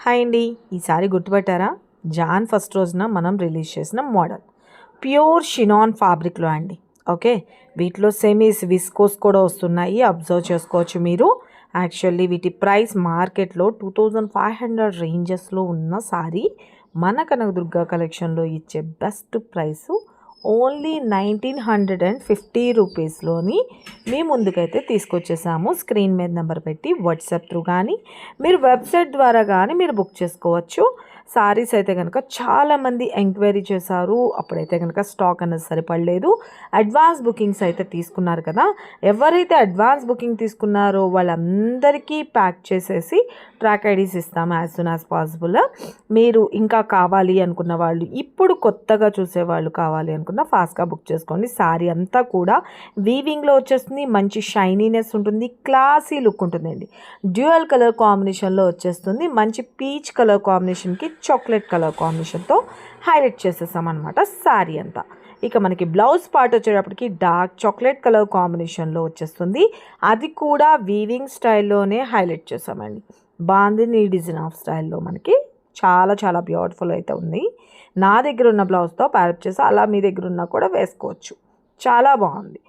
Hi అండి, ఈసారి గుర్తుపట్టారా? Jan first రోజున మనం రిలీజ్ చేసిన మోడల్ ప్యూర్ షినాన్ ఫ్యాబ్రిక్లో అండి. ఓకే, వీటిలో సెమీస్ విస్కోస్ కూడా వస్తున్నాయి, అబ్జర్వ్ చేసుకోవచ్చు మీరు. యాక్చువల్లీ వీటి ప్రైస్ మార్కెట్లో 2500 రేంజెస్లో ఉన్న సారీ మన కనకదుర్గ కలెక్షన్లో ఇచ్చే బెస్ట్ ప్రైసు ఓన్లీ 1950 రూపీస్లోని మీ ముందుకైతే తీసుకొచ్చేసాము. స్క్రీన్ మీద నెంబర్ పెట్టి వాట్సాప్ త్రూ కానీ మీరు వెబ్సైట్ ద్వారా కానీ మీరు బుక్ చేసుకోవచ్చు. సారీస్ అయితే కనుక చాలామంది ఎంక్వైరీ చేశారు, అప్పుడైతే కనుక స్టాక్ అనేది సరిపడలేదు. అడ్వాన్స్ బుకింగ్స్ అయితే తీసుకున్నారు కదా, ఎవరైతే అడ్వాన్స్ బుకింగ్ తీసుకున్నారో వాళ్ళందరికీ ప్యాక్ చేసేసి ట్రాక్ ఐడీస్ ఇస్తాము యాజ్ సూన్ యాజ్ పాసిబుల్. మీరు ఇంకా కావాలి అనుకున్న వాళ్ళు, ఇప్పుడు కొత్తగా చూసేవాళ్ళు కావాలి అనుకున్న ఫాస్ట్గా బుక్ చేసుకోండి. సారీ అంతా కూడా వీవింగ్లో వచ్చేస్తుంది, మంచి షైనీనెస్ ఉంటుంది, క్లాసీ లుక్ ఉంటుందండి. డ్యూయల్ కలర్ కాంబినేషన్లో వచ్చేస్తుంది, మంచి పీచ్ కలర్ కాంబినేషన్కి చాక్లెట్ కలర్ కాంబినేషన్తో హైలైట్ చేసేసామన్నమాట సారీ అంతా. ఇక మనకి బ్లౌజ్ పార్ట్ వచ్చేటప్పటికి డార్క్ చాక్లెట్ కలర్ కాంబినేషన్లో వచ్చేస్తుంది, అది కూడా వీవింగ్ స్టైల్లోనే హైలైట్ చేసామండి. బాందిని డిజైన్ ఆఫ్ స్టైల్లో మనకి చాలా చాలా బ్యూటిఫుల్ అయితే ఉంది. నా దగ్గర ఉన్న బ్లౌజ్తో ప్యారప్ చేసి అలా మీ దగ్గర ఉన్నా కూడా వేసుకోవచ్చు, చాలా బాగుంది.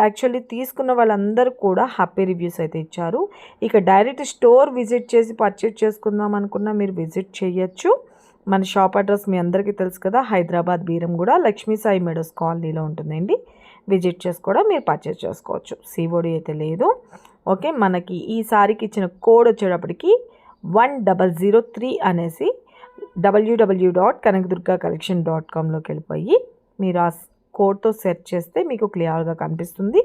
యాక్చువల్లీ తీసుకున్న వాళ్ళందరూ కూడా హ్యాపీ రివ్యూస్ అయితే ఇచ్చారు. ఇక డైరెక్ట్ స్టోర్ విజిట్ చేసి పర్చేజ్ చేసుకుందాం అనుకున్నా మీరు విజిట్ చేయొచ్చు. మన షాప్ అడ్రస్ మీ అందరికీ తెలుసు కదా, హైదరాబాద్ బీరంగూడ లక్ష్మీ సాయి మెడోస్ కాలనీలో ఉంటుందండి. విజిట్ చేసి కూడా మీరు పర్చేజ్ చేసుకోవచ్చు, సిఓడి అయితే లేదు. ఓకే, మనకి ఈ సారీకి ఇచ్చిన కోడ్ వచ్చేటప్పటికి 1003 అనేసి www.kanakdurgacollection.comలోకి వెళ్ళిపోయి మీరు ఆ కోడ్తో సెర్చ్ చేస్తే మీకు క్లియర్గా కనిపిస్తుంది.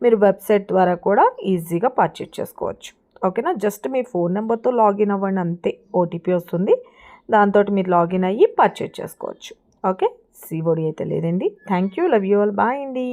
మీరు వెబ్సైట్ ద్వారా కూడా ఈజీగా పర్చేజ్ చేసుకోవచ్చు. ఓకేనా, జస్ట్ మీ ఫోన్ నెంబర్తో లాగిన్ అవ్వండి అంతే, ఓటీపీ వస్తుంది, దాంతో మీరు లాగిన్ అయ్యి పర్చేజ్ చేసుకోవచ్చు. ఓకే, సిఓడి అయితే లేదండి. Thank you, love you all, bye అండి.